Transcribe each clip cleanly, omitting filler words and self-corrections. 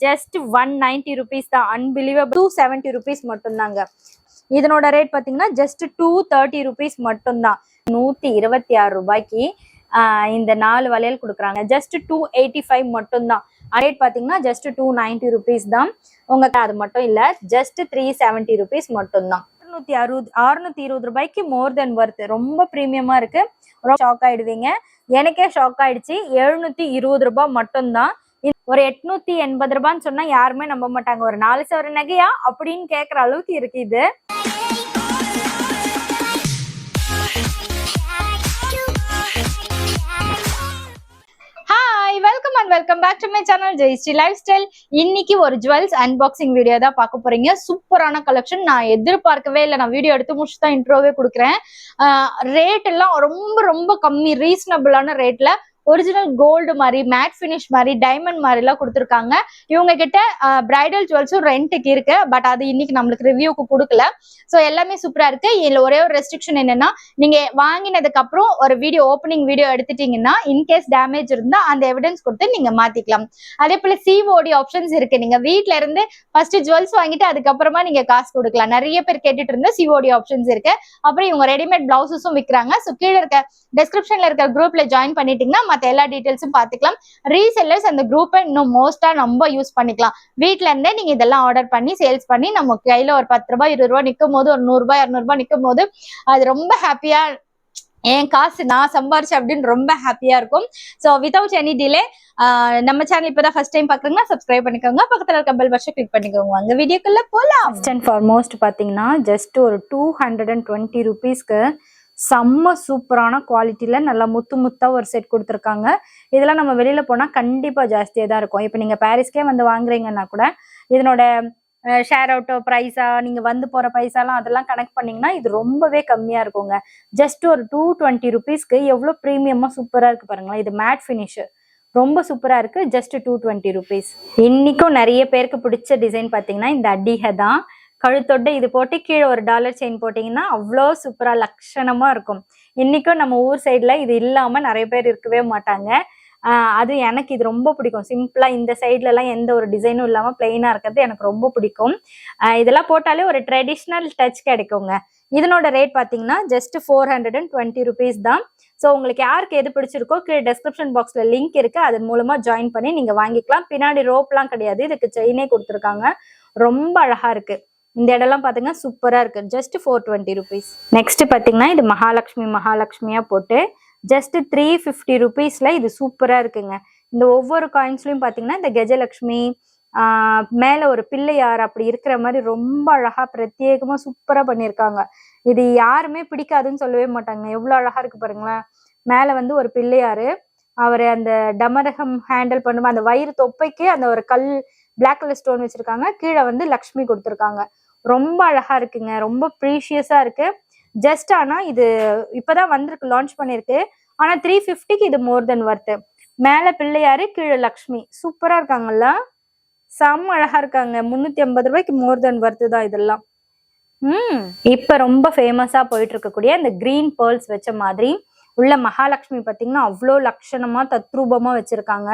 Just 190 rupees தான். Unbelievable. 270 rupees மட்டும்தாங்க. இதனோட ரேட் பாத்தீங்கன்னா ஜஸ்ட் 230 rupees மட்டும்தான். 126 ரூபாய்க்கு இந்த 4 வளையல் கொடுக்குறாங்க. ஜஸ்ட் 285 மட்டும்தான். ரேட் பாத்தீங்கன்னா ஜஸ்ட் 290 rupees தான். உங்களுக்கு அது மட்டும் இல்ல, ஜஸ்ட் 370 rupees மட்டும்தான். 620 ரூபாய்க்கு மோர் தென் வர்த். ரொம்ப பிரீமியமா இருக்கு. ரொம்ப ஷாக் ஆயிடுவீங்க. எனக்கே ஷாக் ஆயிடுச்சு. 720 ரூபாய் மட்டும்தான். ஒரு 880 ரூபான்னு சொன்னா யாருமே நம்ப மாட்டாங்க. ஒரு 4 சவர நகையா அப்படின்னு கேக்குற அளவுக்கு இருக்கு இது. Hi, welcome and welcome back to my channel Jayashree life style. இன்னைக்கு ஒரு ஜுவல்ஸ் அன்பாக்சிங் வீடியோ தான் பார்க்க போறீங்க. சூப்பரான கலெக்ஷன். நான் எதிர்பார்க்கவே இல்லை. நான் வீடியோ எடுத்து முடிச்சு தான் இன்ட்ரோவே கொடுக்குறேன். ரேட் எல்லாம் ரொம்ப ரொம்ப கம்மி, ரீசனபிளான ரேட்ல ஒரிஜினல் கோல்டு மாதிரி, மேட் பினிஷ் மாதிரி, டைமண்ட் மாதிரி எல்லாம் கொடுத்துருக்காங்க. இவங்க கிட்ட பிரைடல் ஜுவல்ஸும் ரெண்ட்டுக்கு இருக்கு. பட் அது இன்னைக்கு நம்மளுக்கு ரிவ்யூக்கு கொடுக்கல. ஸோ எல்லாமே சூப்பரா இருக்கு. இதுல ஒரே ஒரு ரெஸ்ட்ரிக்ஷன் என்னன்னா, நீங்க வாங்கினதுக்கு அப்புறம் ஒரு வீடியோ ஓப்பனிங் வீடியோ எடுத்துட்டீங்கன்னா இன்கேஸ் டேமேஜ் இருந்தா அந்த எவிடன்ஸ் கொடுத்து நீங்க மாத்திக்கலாம். அதே போல சிஓடி ஆப்ஷன்ஸ் இருக்கு. நீங்க வீட்டுல இருந்து ஃபர்ஸ்ட் ஜுவல்ஸ் வாங்கிட்டு அதுக்கப்புறமா நீங்க காசு கொடுக்கலாம். நிறைய பேர் கேட்டுட்டு இருந்தா சிஓடி ஆப்ஷன்ஸ் இருக்கு. அப்புறம் இவங்க ரெடிமேட் பிளவுசஸும் விற்கிறாங்க. ஸோ கீழே இருக்க டிஸ்கிரிப்ஷன்ல இருக்க குரூப்ல ஜாயின் பண்ணிட்டீங்கன்னா மற்ற எல்லா டீடைல்ஸும் பார்த்துக்கலாம். ரீசெல்லர்ஸ் அந்த குரூப்பை இன்னும் மோஸ்டா நம்ம யூஸ் பண்ணிக்கலாம். வீட்டுல இருந்தே நீங்க இதெல்லாம் ஆர்டர் பண்ணி சேல்ஸ் பண்ணி நம்ம கையில ஒரு 10 ரூபாய் 20 ரூபாய் நிற்கும் போது, ஒரு 100 ரூபாய் 200 ரூபாய் நிற்கும் போது அது ரொம்ப ஹாப்பியா, என் காசு நான் சம்பாரிச்சு அப்படின்னு ரொம்ப ஹாப்பியா இருக்கும். ஸோ வித்தவுட் எனி டிலே நம்ம சேனல் இப்பதான் ஃபர்ஸ்ட் டைம் பாக்குறீங்கன்னா சப்ஸ்கிரைப் பண்ணிக்கோங்க. பக்கத்துல இருக்க பெல் பட்டன் கிளிக் பண்ணிக்கோங்க. அங்க வீடியோக்குள்ள போலாம். ஃபர்ஸ்ட் அண்ட் ஃபார்மோஸ்ட் பாத்தீங்கன்னா ஜஸ்ட் ஒரு 220 rupeesக்கு செம்ம சூப்பரான குவாலிட்டியில நல்லா முத்து முத்தா ஒரு செட் கொடுத்துருக்காங்க. இதெல்லாம் நம்ம வெளியில போனா கண்டிப்பா ஜாஸ்தியா தான் இருக்கும். இப்போ நீங்க பாரிஸ்க்கே வந்து வாங்குறீங்கன்னா கூட இதனோட ஷேர் அவுட்டோ ப்ரைஸா, நீங்க வந்து போற பைசாலாம் அதெல்லாம் கனெக்ட் பண்ணீங்கன்னா இது ரொம்பவே கம்மியா இருக்குங்க. ஜஸ்ட் ஒரு 220 rupeesக்கு எவ்வளவு ப்ரீமியமா சூப்பரா இருக்கு பாருங்களேன். இது மேட் ஃபினிஷ் ரொம்ப சூப்பரா இருக்கு. Just 220 rupees. இன்னைக்கும் நிறைய பேருக்கு பிடிச்ச டிசைன் பாத்தீங்கன்னா இந்த அடிகை தான். கழுத்தொட்டு இது போட்டு கீழே ஒரு டாலர் செயின் போட்டீங்கன்னா அவ்வளோ சூப்பரா லட்சணமா இருக்கும். இன்னைக்கும் நம்ம ஊர் சைட்ல இது இல்லாம நிறைய பேர் இருக்கவே மாட்டாங்க. அது எனக்கு இது ரொம்ப பிடிக்கும். சிம்பிளா இந்த சைட்ல எல்லாம் எந்த ஒரு டிசைனும் இல்லாம பிளெயினா இருக்கிறது எனக்கு ரொம்ப பிடிக்கும். இதெல்லாம் போட்டாலே ஒரு ட்ரெடிஷ்னல் டச் கிடைக்குங்க. இதனோட ரேட் பாத்தீங்கன்னா ஜஸ்ட் 420 rupees தான். ஸோ உங்களுக்கு யாருக்கு எது பிடிச்சிருக்கோ கீழே டிஸ்கிரிப்ஷன் பாக்ஸ்ல லிங்க் இருக்கு. அதன் மூலமா ஜாயின் பண்ணி நீங்க வாங்கிக்கலாம். பின்னாடி ரோப்லாம் கிடையாது, இதுக்கு செயினே கொடுத்துருக்காங்க. ரொம்ப அழகா இருக்கு. இந்த இடம்லாம் பாத்தீங்கன்னா சூப்பரா இருக்கு. Just 420 rupees. நெக்ஸ்ட் பாத்தீங்கன்னா இது மகாலட்சுமியா போட்டு ஜஸ்ட் 350 rupeesல இது சூப்பரா இருக்குங்க. இந்த ஒவ்வொரு காயின்ஸ்லயும் பாத்தீங்கன்னா இந்த கஜலட்சுமி மேல ஒரு பிள்ளையார் அப்படி இருக்கிற மாதிரி ரொம்ப அழகா பிரத்யேகமா சூப்பரா பண்ணியிருக்காங்க. இது யாருமே பிடிக்காதுன்னு சொல்லவே மாட்டாங்க. எவ்வளவு அழகா இருக்கு பாருங்களேன். மேல வந்து ஒரு பிள்ளையாரு, அவரு அந்த டமரகம் ஹேண்டில் பண்ணும் அந்த வயிறு தொப்பைக்கு அந்த ஒரு கல் பிளாக் கலர் ஸ்டோன் வச்சிருக்காங்க. கீழே வந்து லக்ஷ்மி கொடுத்துருக்காங்க. ரொம்ப அழகா இருக்குங்க. ரொம்ப ப்ரீஷியஸா இருக்கு. ஜஸ்ட் ஆனா இது இப்பதான் வந்திருக்கு, லான்ச் பண்ணிருக்கு. ஆனா 350க்கு இது மோர் தென் வர்த். மேல பிள்ளையாரு, கீழே லக்ஷ்மி சூப்பரா இருக்காங்கல்ல. செம்ம அழகா இருக்காங்க. 380 ரூபாய்க்கு மோர் தென் வர்த் தான் இதெல்லாம். இப்ப ரொம்ப ஃபேமஸா போயிட்டு இருக்கக்கூடிய இந்த கிரீன் பேர்ல்ஸ் வச்ச மாதிரி உள்ள மகாலட்சுமி பாத்தீங்கன்னா அவ்வளோ லட்சணமா தத்ரூபமா வச்சிருக்காங்க.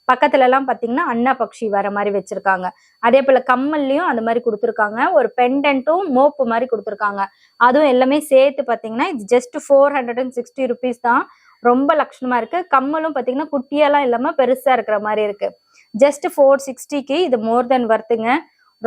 பக்கத்துல எல்லாம் பாத்தீங்கன்னா அன்ன பக்ஷி வர மாதிரி வச்சிருக்காங்க. அதே போல கம்மல்லையும் அந்த மாதிரி கொடுத்துருக்காங்க. ஒரு பெண்டன்ட்டும் மோப்பு மாதிரி கொடுத்துருக்காங்க. அதுவும் எல்லாமே சேர்த்து பாத்தீங்கன்னா இது ஜஸ்ட் 460 rupees தான். ரொம்ப லட்சணமா இருக்கு. கம்மலும் பாத்தீங்கன்னா குட்டியெல்லாம் இல்லாம பெருசா இருக்கிற மாதிரி இருக்கு. ஜஸ்ட் 460க்கு இது மோர் தென் வர்த்துங்க.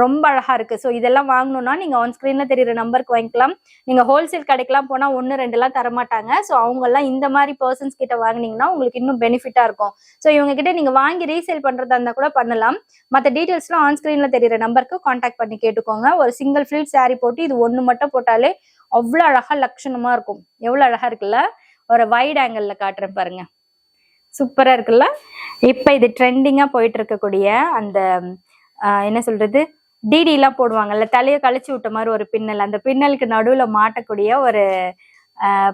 ரொம்ப அழகா இருக்கு. ஸோ இதெல்லாம் வாங்கணும்னா நீங்க ஆன் ஸ்கிரீன்ல தெரியுற நம்பருக்கு வாங்கிக்கலாம். நீங்க ஹோல்சேல் கடைக்கெல்லாம் போனா 1 2 எல்லாம் தரமாட்டாங்க. ஸோ அவங்க எல்லாம் இந்த மாதிரி பர்சன்ஸ் கிட்ட வாங்கினீங்கன்னா உங்களுக்கு இன்னும் பெனிஃபிட்டா இருக்கும். ஸோ இவங்க கிட்ட நீங்க வாங்கி ரீசேல் பண்றதா இருந்தா கூட பண்ணலாம். மற்ற டீடைல்ஸ்லாம் ஆன் ஸ்கிரீன்ல தெரியுற நம்பருக்கு கான்டாக்ட் பண்ணி கேட்டுக்கோங்க. ஒரு சிங்கிள் ஃபில் சாரி போட்டு இது ஒண்ணு மட்டும் போட்டாலே அவ்வளோ அழகா லட்சணமா இருக்கும். எவ்வளவு அழகா இருக்குல்ல. ஒரு வைட் ஆங்கிள் காட்டுறேன் பாருங்க. சூப்பரா இருக்குல்ல. இப்ப இது ட்ரெண்டிங்கா போயிட்டு இருக்கக்கூடிய அந்த என்ன சொல்றது, டிடி எல்லாம் போடுவாங்கல்ல, தலையை கழிச்சு விட்ட மாதிரி ஒரு பின்னல், அந்த பின்னலுக்கு நடுவுல மாட்டக்கூடிய ஒரு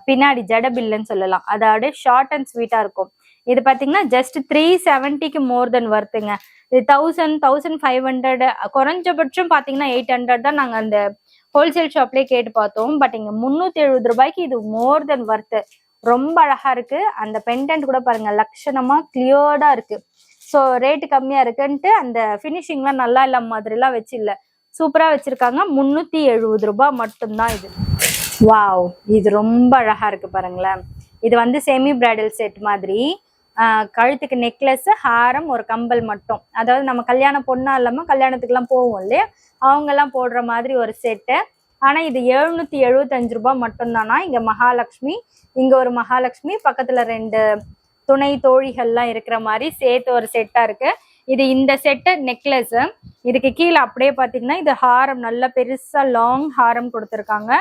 பின்னாடி ஜடபில்லுன்னு சொல்லலாம். அதோட ஷார்ட் அண்ட் ஸ்வீட்டா இருக்கும். இது பாத்தீங்கன்னா ஜஸ்ட் 370க்கு மோர் தென் வர்த்துங்க. இது 1000 1500 குறைஞ்சபட்சம் பாத்தீங்கன்னா 800 தான் நாங்க அந்த ஹோல்சேல் ஷாப்லயே கேட்டு பார்த்தோம். பட் இங்க 370 ரூபாய்க்கு இது மோர் தென் வர்த்து. ரொம்ப அழகா இருக்கு. அந்த பெண்டன்ட் கூட பாருங்க லட்சணமா கிளியர்டா இருக்கு. ஸோ ரேட்டு கம்மியா இருக்குன்ட்டு அந்த ஃபினிஷிங்லாம் நல்லா இல்ல மாதிரிலாம் வச்சு இல்லை, சூப்பரா வச்சிருக்காங்க. 370 ரூபாய் மட்டும்தான் இது. வாவ், இது ரொம்ப அழகா இருக்கு பாருங்களேன். இது வந்து செமி பிரைடல் செட் மாதிரி, கழுத்துக்கு நெக்லஸ், ஹாரம், ஒரு கம்பல் மட்டும். அதாவது நம்ம கல்யாண பொண்ணா இல்லாம கல்யாணத்துக்குலாம் போவோம் இல்லையா, அவங்க எல்லாம் போடுற மாதிரி ஒரு செட்டு. ஆனா இது 775 ரூபாய் மட்டும்தானா. இங்க மகாலட்சுமி, இங்க ஒரு மகாலட்சுமி, பக்கத்துல 2 துணை தோழிகள்லாம் இருக்கிற மாதிரி சேர்த்து ஒரு செட்டா இருக்கு. இது இந்த செட்டு நெக்லஸ். இதுக்கு கீழே அப்படியே பாத்தீங்கன்னா இது ஹாரம், நல்ல பெருசா லாங் ஹாரம் கொடுத்துருக்காங்க.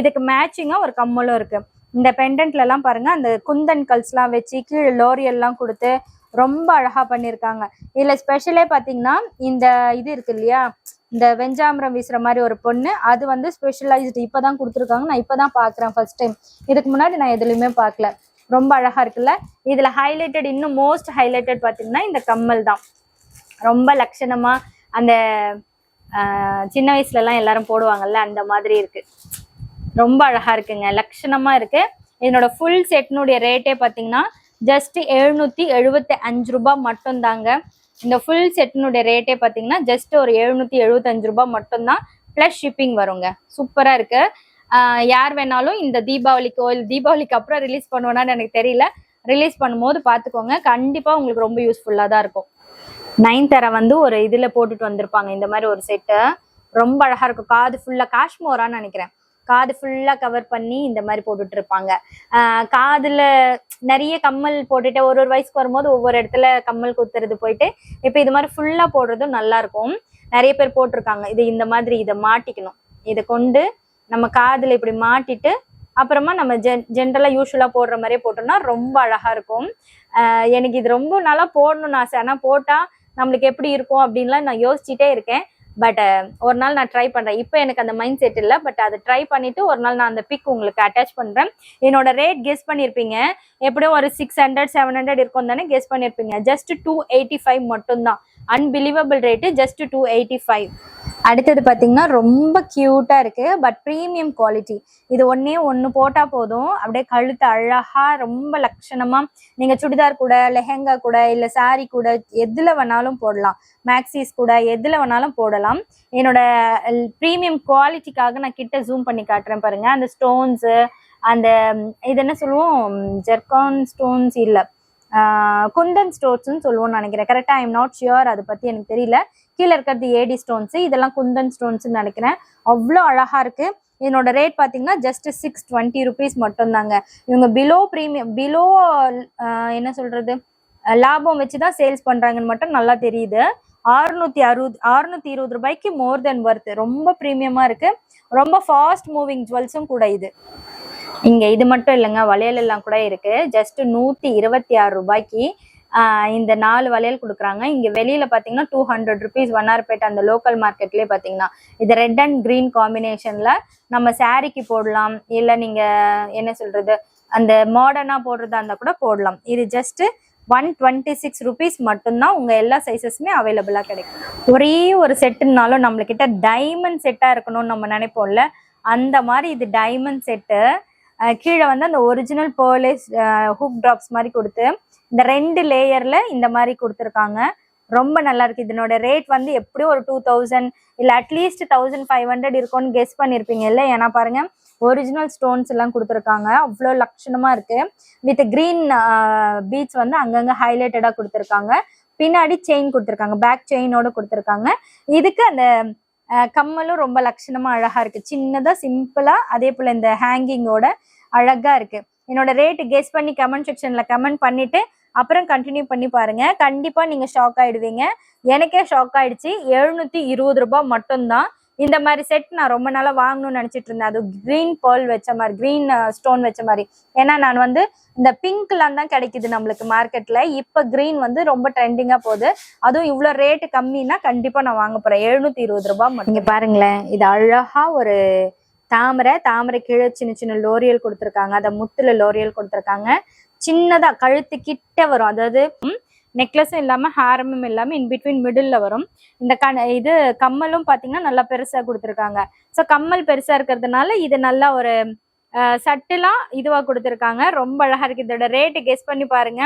இதுக்கு மேட்சிங்கா ஒரு கம்மலும் இருக்கு. இந்த பெண்டன்ட்ல எல்லாம் பாருங்க, அந்த குந்தன் கல்ஸ் எல்லாம் வச்சு கீழே லோரியல் எல்லாம் கொடுத்து ரொம்ப அழகா பண்ணிருக்காங்க. இதுல ஸ்பெஷலே பாத்தீங்கன்னா இந்த இது இருக்கு இல்லையா, இந்த வெஞ்சாமரம் வீசுற மாதிரி ஒரு பொண்ணு, அது வந்து ஸ்பெஷலைஸ்டு இப்பதான் கொடுத்துருக்காங்க. நான் இப்பதான் பாக்குறேன் ஃபர்ஸ்ட் டைம். இதுக்கு முன்னாடி நான் எதுலையுமே பார்க்கல. ரொம்ப அழகா இருக்குல்ல. இதுல ஹைலைட்டட், இன்னும் மோஸ்ட் ஹைலைட்டட் பாத்தீங்கன்னா இந்த கம்மல் தான். ரொம்ப லட்சணமா அந்த சின்ன வயசுல எல்லாம் எல்லாரும் போடுவாங்கல்ல, அந்த மாதிரி இருக்கு. ரொம்ப அழகா இருக்குங்க, லட்சணமா இருக்கு. இதனோட ஃபுல் செட்னுடைய ரேட்டே பாத்தீங்கன்னா ஜஸ்ட் 775 ரூபாய் மட்டும் தாங்க. இந்த ஃபுல் செட்னுடைய ரேட்டே பாத்தீங்கன்னா ஜஸ்ட் ஒரு 775 ரூபாய் மட்டும்தான், பிளஸ் ஷிப்பிங் வருங்க. சூப்பரா இருக்கு. யார் வேணாலும் இந்த தீபாவளிக்கோ இல்லை தீபாவளிக்கு அப்புறம் ரிலீஸ் பண்ணுவேனான்னு எனக்கு தெரியல, ரிலீஸ் பண்ணும்போது பார்த்துக்கோங்க. கண்டிப்பா உங்களுக்கு ரொம்ப யூஸ்ஃபுல்லா தான் இருக்கும். நயன்தாரா வந்து ஒரு இதுல போட்டுட்டு வந்திருப்பாங்க இந்த மாதிரி ஒரு செட்டு. ரொம்ப அழகா இருக்கும். காது ஃபுல்லா காஷ்மோரான்னு நினைக்கிறேன், காது ஃபுல்லா கவர் பண்ணி இந்த மாதிரி போட்டுட்டு இருப்பாங்க. காதுல நிறைய கம்மல் போட்டுட்டு ஒரு வயசுக்கு வரும்போது ஒவ்வொரு இடத்துல கம்மல் குத்துறது போயிட்டு, இப்போ இது மாதிரி ஃபுல்லா போடுறதும் நல்லா இருக்கும். நிறைய பேர் போட்டிருக்காங்க. இது இந்த மாதிரி இதை மாட்டிக்கணும், இதை கொண்டு நம்ம காதுல இப்படி மாட்டிட்டு அப்புறமா நம்ம ஜென்ரலா யூஸ்வலா போடுற மாதிரியே போட்டோம்னா ரொம்ப அழகா இருக்கும். எனக்கு இது ரொம்ப நாளா போடணும்னு ஆசை. ஆனா போட்டா நம்மளுக்கு எப்படி இருக்கும் அப்படின்லாம் நான் யோசிச்சுட்டே இருக்கேன். பட் ஒரு நாள் நான் ட்ரை பண்றேன். இப்போ எனக்கு அந்த மைண்ட் செட் இல்லை, பட் அதை ட்ரை பண்ணிட்டு ஒரு நாள் நான் அந்த பிக் உங்களுக்கு அட்டாச் பண்றேன். என்னோட ரேட் கெஸ் பண்ணிருப்பீங்க, எப்படியும் ஒரு 600 700 இருக்கும் தானே கெஸ் பண்ணிருப்பீங்க. ஜஸ்ட் 285 மட்டும்தான். Unbelievable rate, just 285. அடுத்தது பாத்தீங்கன்னா ரொம்ப கியூட்டா இருக்கு, பட் ப்ரீமியம் குவாலிட்டி. இது ஒண்ணு போட்டா போதும், அப்படியே கழுத்து அழகா ரொம்ப லட்சணமா நீங்க சுடிதார் கூட, லெஹங்கா கூட, இல்ல சாரி கூட, எதுல வேணாலும் போடலாம். மேக்சிஸ் கூட எதுல வேணாலும் போடலாம். என்னோட ப்ரீமியம் குவாலிட்டிக்காக நான் கிட்ட ஜூம் பண்ணி காட்டுறேன் பாருங்க. அந்த ஸ்டோன்ஸ், அந்த இது என்ன சொல்லுவோம், ஜெர்கான் ஸ்டோன்ஸ் இல்ல, குந்தன் ஸ்டோன்ஸ்ன்னு சொல்லுவோம்னு நினைக்கிறேன். கரெக்டா ஐம் நாட் ஷியோர், அதை பத்தி எனக்கு தெரியல. கீழே இருக்கிறது ஏடி ஸ்டோன்ஸ், இதெல்லாம் குந்தன் ஸ்டோன்ஸ் நினைக்கிறேன். அவ்வளோ அழகா இருக்கு. என்னோட ரேட் பாத்தீங்கன்னா ஜஸ்ட் 620 ருபீஸ் மட்டும் தாங்க. இவங்க பிலோ ப்ரீமியம், பிலோ என்ன சொல்றது, லாபம் வச்சுதான் சேல்ஸ் பண்றாங்கன்னு மட்டும் நல்லா தெரியுது. 620 ரூபாய்க்கு மோர் தென் ஒர்த். ரொம்ப ப்ரீமியமா இருக்கு. ரொம்ப ஃபாஸ்ட் மூவிங் ஜுவல்ஸும் கூட இது. இங்க இது மட்டும் இல்லைங்க, வளையல் எல்லாம் கூட இருக்கு. ஜஸ்ட் 126 ரூபாய்க்கு இந்த 4 வளையல் கொடுக்குறாங்க. இங்க வெளியில பாத்தீங்கன்னா 200 ருபீஸ். வண்ணாரப்பேட்டை அந்த லோக்கல் மார்க்கெட்லயே பாத்தீங்கன்னா இது ரெட் அண்ட் கிரீன் காம்பினேஷன்ல நம்ம சாரிக்கு போடலாம், இல்ல நீங்க என்ன சொல்றது அந்த மாடர்னா போடுறதா இருந்தா கூட போடலாம். இது ஜஸ்ட் 126 ருபீஸ் மட்டும்தான். உங்க எல்லா சைசஸுமே அவைலபிளா கிடைக்கும். ஒரே ஒரு செட்டுனாலும் நம்மளுக்கிட்ட டைமண்ட் செட்டா இருக்கணும்னு நம்ம நினைப்போம்ல, அந்த மாதிரி இது டைமண்ட் செட்டு. கீழே வந்து அந்த ஒரிஜினல் பேர்லேஸ் ஹூக் ட்ராப்ஸ் மாதிரி கொடுத்து இந்த 2 லேயர்ல இந்த மாதிரி கொடுத்துருக்காங்க. ரொம்ப நல்லா இருக்கு. இதனோட ரேட் வந்து எப்படியும் ஒரு 2000 இல்ல அட்லீஸ்ட் 1500 இருக்கும்னு கெஸ் பண்ணிருப்பீங்க இல்ல. ஏன்னா பாருங்க, ஒரிஜினல் ஸ்டோன்ஸ் எல்லாம் கொடுத்துருக்காங்க. அவ்வளோ லட்சணமா இருக்கு. வித் கிரீன் பீட்ஸ் வந்து அங்கங்க ஹைலைட்டடா கொடுத்துருக்காங்க. பின்னாடி செயின் கொடுத்துருக்காங்க, பேக் செயினோட கொடுத்துருக்காங்க. இதுக்கு அந்த கம்மலும் ரொம்ப லட்சணமா அழகா இருக்கு. சின்னதா சிம்பிளா, அதே போல இந்த ஹேங்கிங்கோட அழகா இருக்கு. என்னோட ரேட் கெஸ் பண்ணி கமெண்ட் செக்ஷன்ல கமெண்ட் பண்ணிட்டு அப்புறம் கண்டினியூ பண்ணி பாருங்க. கண்டிப்பா நீங்க ஷாக் ஆயிடுவீங்க. எனக்கே ஷாக் ஆயிடுச்சு. 720 ரூபாய் மட்டும்தான். இந்த மாதிரி செட் நான் ரொம்ப நாளா வாங்கணும்னு நினைச்சிட்டு இருந்தேன். அது கிரீன் பேர்ல் வச்ச மாதிரி, கிரீன் ஸ்டோன் வச்ச மாதிரி. ஏன்னா நான் வந்து இந்த பிங்க்லாம் தான் கிடைக்குது நம்மளுக்கு மார்க்கெட்ல. இப்ப கிரீன் வந்து ரொம்ப ட்ரெண்டிங்கா போகுது. அதுவும் இவ்வளவு ரேட்டு கம்மின்னா கண்டிப்பா நான் வாங்க போறேன். 720 ரூபாய் மட்டும். இங்க பாருங்களேன், இது அழகா ஒரு தாமரை கீழே சின்ன சின்ன லோரியல் கொடுத்துருக்காங்க. அதை முத்துல லோரியல் கொடுத்துருக்காங்க. சின்னதா கழுத்து கிட்ட வரும். அதாவது நெக்லஸும் இல்லாம ஹாரமும் இல்லாம இன்பிட்வீன் மிடில்ல வரும். இந்த இது கம்மலும் பாத்தீங்கன்னா நல்லா பெருசா கொடுத்துருக்காங்க. ஸோ கம்மல் பெருசா இருக்கிறதுனால இது நல்லா ஒரு சட்டுலாம் இதுவா கொடுத்துருக்காங்க. ரொம்ப அழகா இருக்கு. இதோட ரேட்டு கெஸ் பண்ணி பாருங்க.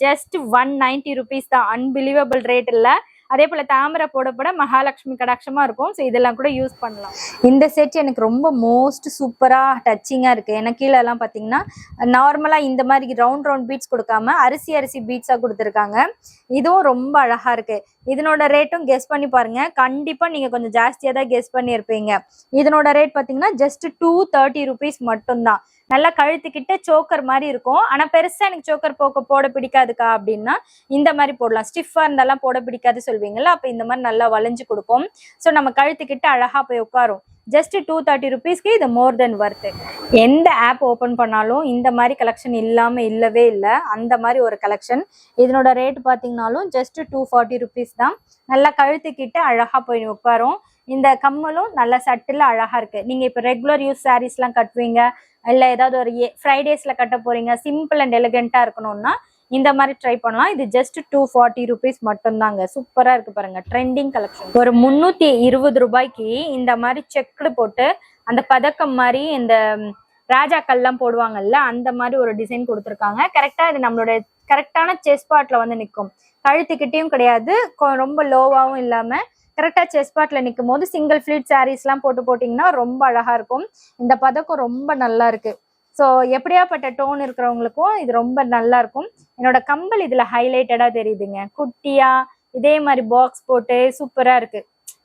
ஜஸ்ட் 190 rupees தான். அன்பிலீவபிள் ரேட் இல்ல. அதே போல தாமரை போட மகாலட்சுமி கடாட்சமா இருக்கும். ஸோ இதெல்லாம் கூட யூஸ் பண்ணலாம். இந்த செட் எனக்கு ரொம்ப மோஸ்ட் சூப்பரா டச்சிங்கா இருக்கு. எனக்கு கீழே எல்லாம் பாத்தீங்கன்னா நார்மலா இந்த மாதிரி ரவுண்ட் பீட்ஸ் கொடுக்காம அரிசி பீட்ஸா கொடுத்துருக்காங்க. இதுவும் ரொம்ப அழகா இருக்கு. இதனோட ரேட்டும் கெஸ் பண்ணி பாருங்க. கண்டிப்பா நீங்க கொஞ்சம் ஜாஸ்தியா தான் கெஸ் பண்ணியிருப்பீங்க. இதனோட ரேட் பாத்தீங்கன்னா ஜஸ்ட் 230 rupees மட்டும்தான். நல்லா கழுத்துக்கிட்ட சோக்கர் மாதிரி இருக்கும். ஆனா பெருசா எனக்கு சோக்கர் போட பிடிக்காதுக்கா அப்படின்னா இந்த மாதிரி போடலாம். ஸ்டிஃபா இருந்தாலும் போட பிடிக்காது சொல்வீங்கல்ல, அப்ப இந்த மாதிரி நல்லா வளைஞ்சு கொடுக்கும். ஸோ நம்ம கழுத்துக்கிட்ட அழகா போய் உட்காரும். ஜஸ்ட் 230 rupeesக்கு இது மோர் தென் வர்த். எந்த ஆப் ஓபன் பண்ணாலும் இந்த மாதிரி கலெக்ஷன் இல்லாம இல்லவே இல்லை. அந்த மாதிரி ஒரு கலெக்ஷன். இதனோட ரேட் பாத்தீங்கன்னாலும் ஜஸ்ட் 240 rupees தான். நல்லா கழுத்துக்கிட்ட அழகா போய் உட்காரும். இந்த கம்மலும் நல்ல சட்டில் அழகா இருக்கு. நீங்க இப்ப ரெகுலர் யூஸ் சாரீஸ் எல்லாம் கட்டுவீங்க, இல்ல ஏதாவது ஒரு ஃப்ரைடேஸ்ல கட்ட போறீங்க, சிம்பிள் அண்ட் எலிகென்ட்டா இருக்கணும்னா இந்த மாதிரி ட்ரை பண்ணலாம். இது ஜஸ்ட் 240 rupees மட்டும்தாங்க. சூப்பரா இருக்கு பாருங்க. Trending collection. ஒரு 320 ரூபாய்க்கு இந்த மாதிரி செக்குடு போட்டு அந்த பதக்கம் மாதிரி இந்த ராஜாக்கள்லாம் போடுவாங்கல்ல, அந்த மாதிரி ஒரு டிசைன் கொடுத்துருக்காங்க. கரெக்டா இது நம்மளோட கரெக்டான செஸ்ட் பார்ட்ல வந்து நிற்கும். கழுத்துக்கிட்டையும் கிடையாது, ரொம்ப லோவாவும் இல்லாம கரெக்டா செஸ்ட் பார்ட்ல நிற்கும் போது சிங்கிள் ஃபிளீட் சாரீஸ் எல்லாம் போட்டிங்கன்னா ரொம்ப அழகா இருக்கும். இந்த பதக்கம் ரொம்ப நல்லா இருக்கு. ஸோ எப்படியாப்பட்ட டோன் இருக்கிறவங்களுக்கும் இது ரொம்ப நல்லா இருக்கும். என்னோட கம்பல் இதுல ஹைலைட்டடா தெரியுதுங்க. குட்டியா இதே மாதிரி பாக்ஸ் போட்டு சூப்பரா இருக்கு.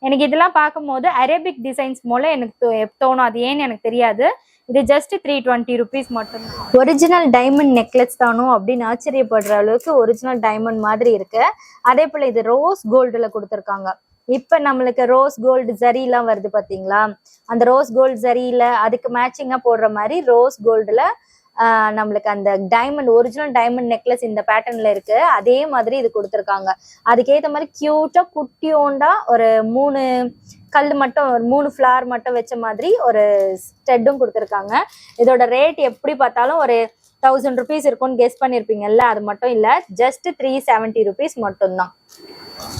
எனக்கு இதெல்லாம் பார்க்கும்போது அரேபிக் டிசைன்ஸ் போல எனக்கு தோணும். அது ஏன்னு எனக்கு தெரியாது. இது ஜஸ்ட் 320 rupees மட்டும். ஒரிஜினல் டைமண்ட் நெக்லஸ் தானோ அப்படின்னு ஆச்சரியப்படுற அளவுக்கு ஒரிஜினல் டைமண்ட் மாதிரி இருக்கு. அதே போல இது ரோஸ் கோல்டுல கொடுத்துருக்காங்க. இப்ப நம்மளுக்கு ரோஸ் கோல்டு ஜரி எல்லாம் வருது பாத்தீங்களா, அந்த ரோஸ் கோல்டு ஜரியில அதுக்கு மேட்சிங்கா போடுற மாதிரி ரோஸ் கோல்டுல நம்மளுக்கு அந்த டைமண்ட் ஒரிஜினல் டைமண்ட் நெக்லஸ் இந்த பேட்டர்ன்ல இருக்கு. அதே மாதிரி இது கொடுத்துருக்காங்க. அதுக்கேற்ற மாதிரி கியூட்டா குட்டியோண்டா ஒரு 3 கல் மட்டும், ஒரு 3 ஃபிளார் மட்டும் வச்ச மாதிரி ஒரு ஸ்டெட்டும் கொடுத்துருக்காங்க. இதோட ரேட் எப்படி பார்த்தாலும் ஒரு 1000 rupees இருக்கும்னு கெஸ் பண்ணிருப்பீங்கல்ல, அது மட்டும் இல்ல. ஜஸ்ட் 370 rupees மட்டும்தான்.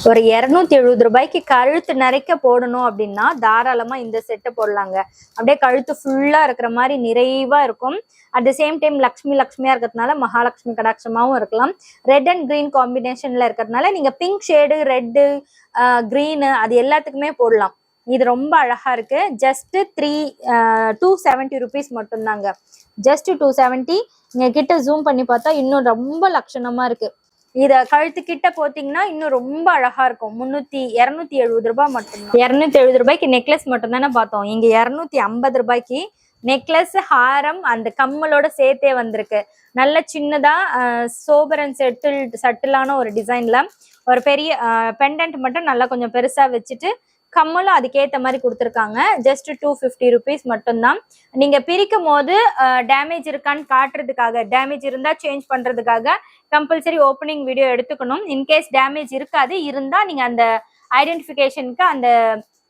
ஒரு 270 ரூபாய்க்கு கழுத்து நிறைக்க போடணும் அப்படின்னா தாராளமா இந்த செட்டை போடலாங்க. அப்படியே கழுத்து ஃபுல்லா இருக்கிற மாதிரி நிறைவா இருக்கும். அட் த சேம் டைம் லக்ஷ்மியா இருக்கிறதுனால மகாலட்சுமி கடாட்சமாவும் இருக்கலாம். ரெட் அண்ட் கிரீன் காம்பினேஷன்ல இருக்கிறதுனால நீங்க பிங்க் ஷேடு, ரெட்டு, கிரீனு அது எல்லாத்துக்குமே போடலாம். இது ரொம்ப அழகா இருக்கு. ஜஸ்ட் 270 rupees மட்டும்தாங்க. ஜஸ்ட் 270. நீங்க கிட்ட ஜூம் பண்ணி பார்த்தா இன்னும் ரொம்ப லட்சணமா இருக்கு. இத கழுத்து கிட்ட போத்தீங்கன்னா இன்னும் ரொம்ப அழகா இருக்கும். 270 ரூபாய் மட்டும். 270 ரூபாய்க்கு நெக்லஸ் மட்டும் தானே பார்த்தோம். இங்க 250 ரூபாய்க்கு நெக்லஸ், ஹாரம், அந்த கம்மலோட சேர்த்தே வந்திருக்கு. நல்ல சின்னதா சோபரன் சட்டிலான ஒரு டிசைன்ல ஒரு பெரிய பெண்டன்ட் மட்டும் நல்லா கொஞ்சம் பெருசா வச்சுட்டு கம்மலும் அதுக்கேற்ற மாதிரி கொடுத்துருக்காங்க. ஜஸ்ட் 250 rupees மட்டும்தான். நீங்க பிரிக்கும் போது டேமேஜ் இருக்கான்னு காட்டுறதுக்காக, டேமேஜ் இருந்தா சேஞ்ச் பண்றதுக்காக கம்பல்சரி ஓப்பனிங் வீடியோ எடுத்துக்கணும். இன்கேஸ் டேமேஜ் இருக்காது, இருந்தா நீங்க அந்த ஐடென்டிஃபிகேஷனுக்கு அந்த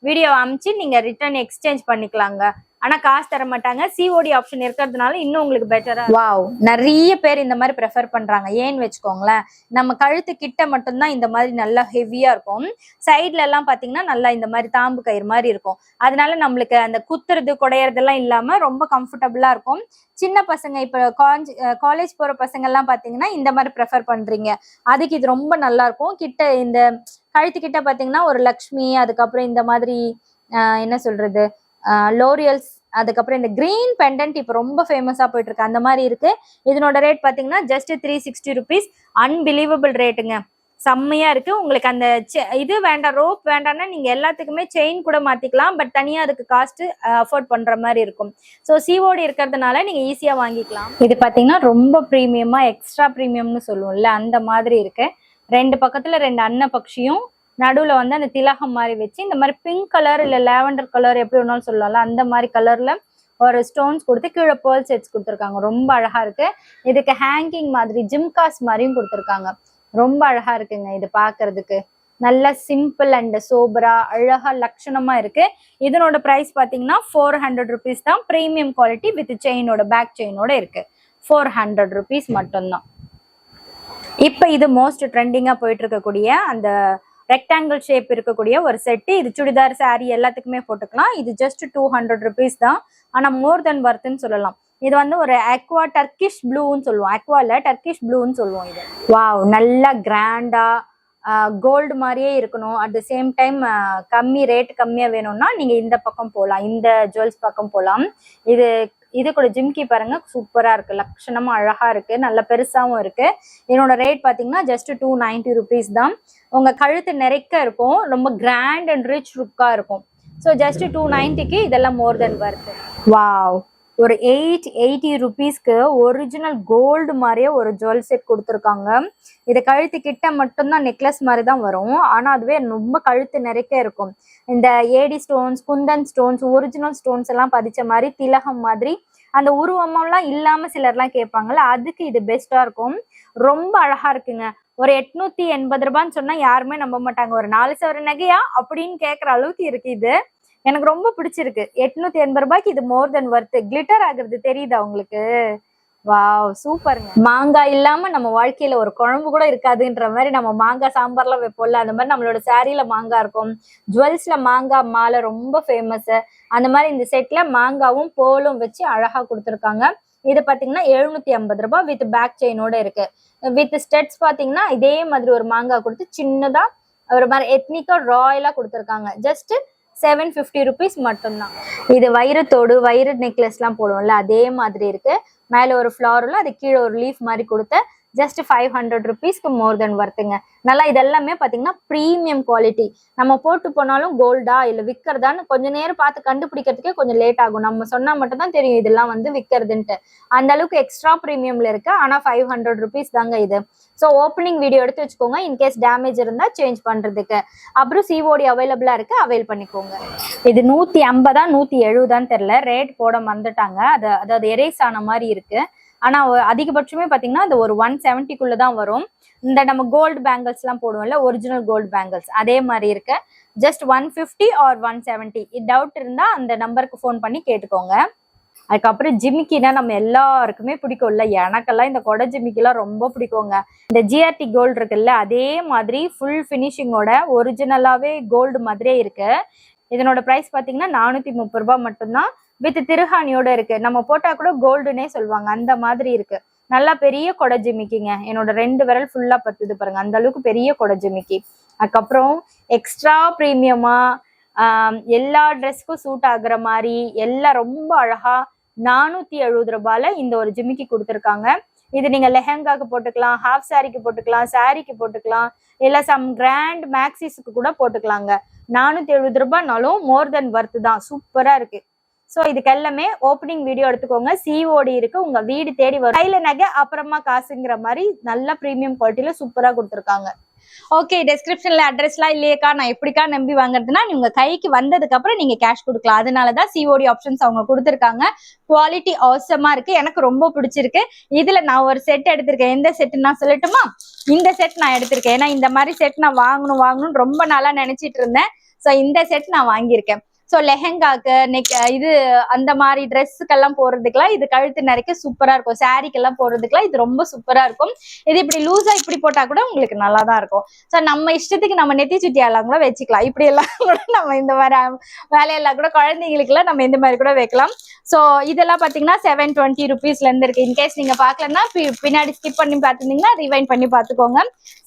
வீடியோ அனுப்பிச்சு நீங்க ரிட்டர்ன் எக்ஸ்சேஞ்ச் பண்ணிக்கலாங்க. ஆனா காசு தர மாட்டாங்க. சிஓடி ஆப்ஷன் இருக்கிறதுனால இன்னும் உங்களுக்கு பெட்டரா. வாவ், நிறைய பேர் இந்த மாதிரி ப்ரெஃபர் பண்றாங்க. ஏன்னு வச்சுக்கோங்களேன், நம்ம கழுத்து கிட்ட மட்டும்தான் இந்த மாதிரி நல்லா ஹெவியா இருக்கும். சைட்ல எல்லாம் பாத்தீங்கன்னா நல்லா இந்த மாதிரி தாம்பு கயிறு மாதிரி இருக்கும். அதனால நம்மளுக்கு அந்த குத்துறது குடையறதெல்லாம் இல்லாம ரொம்ப கம்ஃபர்டபுளா இருக்கும். சின்ன பசங்க, இப்ப காலேஜ் போற பசங்க எல்லாம் பாத்தீங்கன்னா இந்த மாதிரி ப்ரெஃபர் பண்றீங்க, அதுக்கு இது ரொம்ப நல்லா இருக்கும். கிட்ட இந்த கழுத்து கிட்ட பாத்தீங்கன்னா ஒரு லக்ஷ்மி, அதுக்கப்புறம் இந்த மாதிரி என்ன சொல்றது, லோரியல்ஸ், அதுக்கப்புறம் இந்த கிரீன் பெண்டன்ட் இப்ப ரொம்ப ஃபேமஸா போயிட்டு இருக்கு, அந்த மாதிரி இருக்கு. இதனோட ரேட் பாத்தீங்கன்னா ஜஸ்ட் 360 rupees. அன்பிலீவபிள் ரேட்டுங்க. செம்மையா இருக்கு. உங்களுக்கு அந்த இது வேண்டாம், ரோப் வேண்டாம்னா நீங்க எல்லாத்துக்குமே செயின் கூட மாத்திக்கலாம். பட் தனியா அதுக்கு காஸ்ட் அஃபோர்ட் பண்ற மாதிரி இருக்கும். ஸோ சிஓடி இருக்கிறதுனால நீங்க ஈஸியா வாங்கிக்கலாம். இது பாத்தீங்கன்னா ரொம்ப ப்ரீமியமா, எக்ஸ்ட்ரா ப்ரீமியம்னு சொல்லுவோம்ல, அந்த மாதிரி இருக்கு. 2 பக்கத்துல 2 அன்ன பக்ஷியும், நடுவுல வந்து அந்த திலகம் மாதிரி வச்சு இந்த மாதிரி பிங்க் கலர் இல்ல லாவெண்டர் கலர் எப்படி வேணாலும் சொல்லலாம், அந்த மாதிரி கலர்ல ஒரு ஸ்டோன்ஸ் கொடுத்து கீழே பேர்ல் செட்ஸ் கொடுத்துருக்காங்க. ரொம்ப அழகா இருக்கு. இதுக்கு ஹேங்கிங் மாதிரி ஜிம்காஸ் மாதிரியும் கொடுத்துருக்காங்க. ரொம்ப அழகா இருக்குங்க. இது பாக்குறதுக்கு நல்ல சிம்பிள் அண்ட் சோபரா அழகா லட்சணமா இருக்கு. இதனோட பிரைஸ் பாத்தீங்கன்னா 400 rupees தான். பிரீமியம் குவாலிட்டி வித் செயினோட, பேக் செயினோட இருக்கு. 400 rupees மட்டும்தான். இப்ப இது மோஸ்ட் ட்ரெண்டிங்கா போயிட்டு இருக்கக்கூடிய அந்த ரெக்டாங்கிள் ஷேப் இருக்கக்கூடிய ஒரு செட்டு. இது சுடிதார் சாரி எல்லாத்துக்குமே போட்டுக்கலாம். இது ஜஸ்ட் 200 rupees தான். ஆனா மோர் தென் வர்த்துன்னு சொல்லலாம். இது வந்து ஒரு அக்வா டர்க்கிஷ் ப்ளூன்னு சொல்லுவோம். அக்வால டர்க்கிஷ் ப்ளூன்னு சொல்லுவோம். இது வாவ், நல்லா கிராண்டா கோல்டு மாதிரியே இருக்கணும். அட் த சேம் டைம் கம்மி ரேட் கம்மியா வேணும்னா நீங்க இந்த பக்கம் போகலாம், இந்த ஜுவல்ஸ் பக்கம் போகலாம். இது கூட ஜிம்கி பாருங்க, சூப்பரா இருக்கு, லட்சணமா அழகா இருக்கு, நல்ல பெருசாவும் இருக்கு. என்னோட ரேட் பாத்தீங்கன்னா ஜஸ்ட் 290 rupees தான். உங்க கழுத்து நிறைக்க இருக்கும், ரொம்ப கிராண்ட் அண்ட் ரிச் லுக்கா இருக்கும். ஸோ ஜஸ்ட் 290க்கு இதெல்லாம் மோர் தென் வர்த். வாவ், ஒரு 880 rupeesக்கு ஒரிஜினல் கோல்டு மாதிரியே ஒரு ஜுவல் செட் கொடுத்துருக்காங்க. இது கழுத்து கிட்ட மட்டும்தான் நெக்லஸ் மாதிரி தான் வரும். ஆனா அதுவே ரொம்ப கழுத்து நிறைக்க இருக்கும். இந்த AD stones, kundan stones, original stones எல்லாம் பதிச்ச மாதிரி திலகம் மாதிரி அந்த உருவமெல்லாம் இல்லாம சிலர்லாம் கேட்பாங்கல்ல, அதுக்கு இது பெஸ்டா இருக்கும். ரொம்ப அழகா இருக்குங்க. ஒரு 880 ரூபான்னு சொன்னா யாருமே நம்ப மாட்டாங்க. ஒரு 4 சவர நகையா அப்படின்னு கேட்கற அளவுக்கு இருக்கு. இது எனக்கு ரொம்ப பிடிச்சிருக்கு. 880 ரூபாய்க்கு இது மோர் தென் வர்த். கிளிட்டர் ஆகுறது தெரியுதா உங்களுக்கு? வாவ், சூப்பருங்க. மாங்காய் இல்லாம நம்ம வாழ்க்கையில ஒரு குழம்பு கூட இருக்காதுன்ற மாதிரி நம்ம மாங்காய் சாம்பார்லாம் வைப்போம்ல, அந்த மாதிரி நம்மளோட சாரியில மாங்காய் இருக்கும். ஜுவல்ஸ்ல மாங்காய் மாலை ரொம்ப ஃபேமஸ். அந்த மாதிரி இந்த செட்ல மாங்காவும் போலும் வச்சு அழகா கொடுத்துருக்காங்க. இது பாத்தீங்கன்னா 750 ரூபாய் வித் பேக் செயினோட இருக்கு. வித் ஸ்டெட்ஸ் பாத்தீங்கன்னா இதே மாதிரி ஒரு மாங்காய் கொடுத்து சின்னதா ஒரு மாதிரி எத்னிக்கா ராயலா கொடுத்துருக்காங்க. ஜஸ்ட் 750 rupees மட்டும்தான். இது வைரத்தோடு வைர நெக்லஸ் எல்லாம் போடுவோம்ல, அதே மாதிரி இருக்கு. மேல ஒரு ஃபிளவர்ல அது கீழே ஒரு லீஃப் மாதிரி கொடுத்த ஜஸ்ட் 500 rupeesக்கு மோர் தென் வர்த்துங்க. நல்லா இதெல்லாமே பாத்தீங்கன்னா ப்ரீமியம் குவாலிட்டி. நம்ம போட்டு போனாலும் கோல்டா இல்ல விற்கிறதான்னு கொஞ்ச நேரம் பார்த்து கண்டுபிடிக்கிறதுக்கே கொஞ்சம் லேட் ஆகும். நம்ம சொன்னா மட்டும் தான் தெரியும் இதெல்லாம் வந்து விற்கிறதுன்ட்டு. அந்த அளவுக்கு எக்ஸ்ட்ரா ப்ரீமியம்ல இருக்கு. ஆனா 500 rupees தாங்க இது. ஸோ ஓப்பனிங் வீடியோ எடுத்து வச்சுக்கோங்க, இன்கேஸ் டேமேஜ் இருந்தா சேஞ்ச் பண்றதுக்கு. அப்புறம் சிஓடி அவைலபிளா இருக்கு, அவைல் பண்ணிக்கோங்க. இது 150 170 தெரியல, ரேட் போட மறந்துட்டாங்க. அதாவது எரேஸ் ஆன மாதிரி இருக்கு. ஆனா அதிகபட்சமே பாத்தீங்கன்னா அது ஒரு 170க்குள்ளதான் வரும். இந்த நம்ம கோல்டு பேங்கிள்ஸ் எல்லாம் போடுவோம்ல, ஒரிஜினல் கோல்டு பேங்கிள்ஸ் அதே மாதிரி இருக்கு. Just 150 or 170. டவுட் இருந்தா அந்த நம்பருக்கு ஃபோன் பண்ணி கேட்டுக்கோங்க. அதுக்கப்புறம் ஜிமிக்கினா நம்ம எல்லாருக்குமே பிடிக்கும்ல, எனக்கெல்லாம் இந்த கொடை ஜிமிக்கிலாம் ரொம்ப பிடிக்குங்க. இந்த ஜிஆர்டி கோல்டு இருக்குல்ல, அதே மாதிரி ஃபுல் ஃபினிஷிங்கோட ஒரிஜினலாவே கோல்டு மாதிரியே இருக்கு. இதனோட பிரைஸ் பாத்தீங்கன்னா 430 ரூபாய் மட்டும்தான். வித் திருஹானியோட இருக்கு. நம்ம போட்டா கூட கோல்டுன்னே சொல்லுவாங்க, அந்த மாதிரி இருக்கு. நல்லா பெரிய கொடை ஜிமிக்கிங்க. என்னோட 2 விரல் ஃபுல்லா பத்துது பாருங்க, அந்த அளவுக்கு பெரிய கொடை ஜிமிக்கி. அதுக்கப்புறம் எக்ஸ்ட்ரா ப்ரீமியமா எல்லா ட்ரெஸ்க்கும் சூட் ஆகுற மாதிரி எல்லாம் ரொம்ப அழகா 470 ரூபாயில இந்த ஒரு ஜிமிக்கி கொடுத்துருக்காங்க. இது நீங்க லெஹங்காக்கு போட்டுக்கலாம், ஹாஃப் சாரிக்கு போட்டுக்கலாம், சாரிக்கு போட்டுக்கலாம், இல்ல சம் கிராண்ட் மேக்சிஸ்க்கு கூட போட்டுக்கலாங்க. 470 ரூபாய்னாலும் மோர் தென் வர்த் தான். சூப்பரா இருக்கு. ஸோ இதுக்கு எல்லாமே ஓப்பனிங் வீடியோ எடுத்துக்கோங்க. சிஓடி இருக்கு, உங்க வீடு தேடி வரும். கையில நகை அப்புறமா காசுங்கிற மாதிரி நல்ல ப்ரீமியம் குவாலிட்டியில சூப்பரா கொடுத்துருக்காங்க. ஓகே, டெஸ்கிரிப்ஷன்ல அட்ரஸ்லாம் இல்லையக்கா, நான் எப்படிக்கா நம்பி வாங்குறதுன்னா, நீங்க கைக்கு வந்ததுக்கு அப்புறம் நீங்க கேஷ் கொடுக்கலாம். அதனாலதான் சிஓடி ஆப்ஷன்ஸ் அவங்க கொடுத்துருக்காங்க. குவாலிட்டி ஆசமா இருக்கு, எனக்கு ரொம்ப பிடிச்சிருக்கு. இதுல நான் ஒரு செட் எடுத்திருக்கேன். எந்த செட் நான் சொல்லட்டுமா? இந்த செட் நான் எடுத்திருக்கேன். ஏன்னா இந்த மாதிரி செட் நான் வாங்கணும்னு ரொம்ப நாளா நினைச்சிட்டு இருந்தேன். ஸோ இந்த செட் நான் வாங்கியிருக்கேன். ஸோ லெஹங்காக்கு இது அந்த மாதிரி ட்ரெஸ்ஸுக்கெல்லாம் போடுறதுக்கெல்லாம் இது கழுத்து நிறைக்க சூப்பரா இருக்கும். சாரிக்கெல்லாம் போடுறதுக்கெல்லாம் இது ரொம்ப சூப்பரா இருக்கும். இது இப்படி லூஸா இப்படி போட்டா கூட உங்களுக்கு நல்லா தான் இருக்கும். ஸோ நம்ம இஷ்டத்துக்கு நம்ம நெத்தி சுட்டியெல்லாம் கூட வச்சுக்கலாம். இப்படி எல்லாம் கூட நம்ம இந்த மாதிரி வேலையெல்லாம் கூட குழந்தைங்களுக்குலாம் நம்ம இந்த மாதிரி கூட வைக்கலாம். ஸோ இதெல்லாம் பார்த்தீங்கன்னா 720 rupeesல இருந்து இருக்கு. இன்கேஸ் நீங்க பார்க்கலன்னா பின்னாடி ஸ்கிப் பண்ணி பார்த்துருந்தீங்கன்னா ரிவைண்ட் பண்ணி பார்த்துக்கோங்க.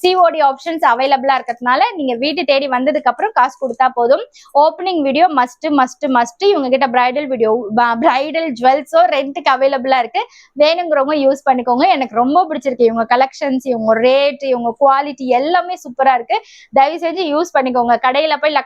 சிஓடி ஆப்ஷன்ஸ் அவைலபிளா இருக்கிறதுனால நீங்க வீட்டு தேடி வந்ததுக்கு அப்புறம் காசு கொடுத்தா போதும். Opening video must. இவங்க கிட்ட பிரைடல் ஜுவல்ஸோ ரெண்ட்டுக்கு அவைலபிளா இருக்கு. வேணுங்கிறவங்க யூஸ் பண்ணிக்கோங்க. எனக்கு ரொம்ப பிடிச்சிருக்கு இவங்க கலெக்ஷன்ஸ், இவங்க ரேட், இவங்க குவாலிட்டி எல்லாமே சூப்பரா இருக்கு. தயவு செஞ்சு யூஸ் பண்ணிக்கோங்க. கடையில போய்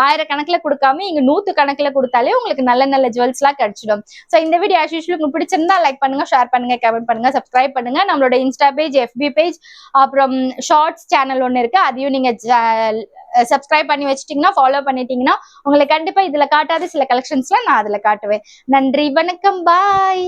ஆயிரக்கணக்கில் கொடுக்காம இங்க 100 கணக்குல கொடுத்தாலே உங்களுக்கு நல்ல நல்ல ஜுவல்ஸ் எல்லாம் கிடைச்சிடும். ஸோ இந்த வீடியோ ஆஸ் யூசுவல் உங்களுக்கு பிடிச்சிருந்தா லைக் பண்ணுங்க, ஷேர் பண்ணுங்க, கமெண்ட் பண்ணுங்க, சப்ஸ்கிரைப் பண்ணுங்க. நம்மளோட இன்ஸ்டா பேஜ், எஃபி பேஜ், அப்புறம் ஷார்ட்ஸ் சேனல் ஒன்று இருக்கு, அதையும் நீங்க சப்ஸ்கிரைப் பண்ணி வச்சிட்டீங்கன்னா, ஃபாலோ பண்ணிட்டீங்கன்னா உங்களுக்கு கண்டிப்பா இதுல காட்டாத சில கலெக்ஷன்ஸ்லாம் நான் அதுல காட்டுவேன். நன்றி, வணக்கம், பாய்.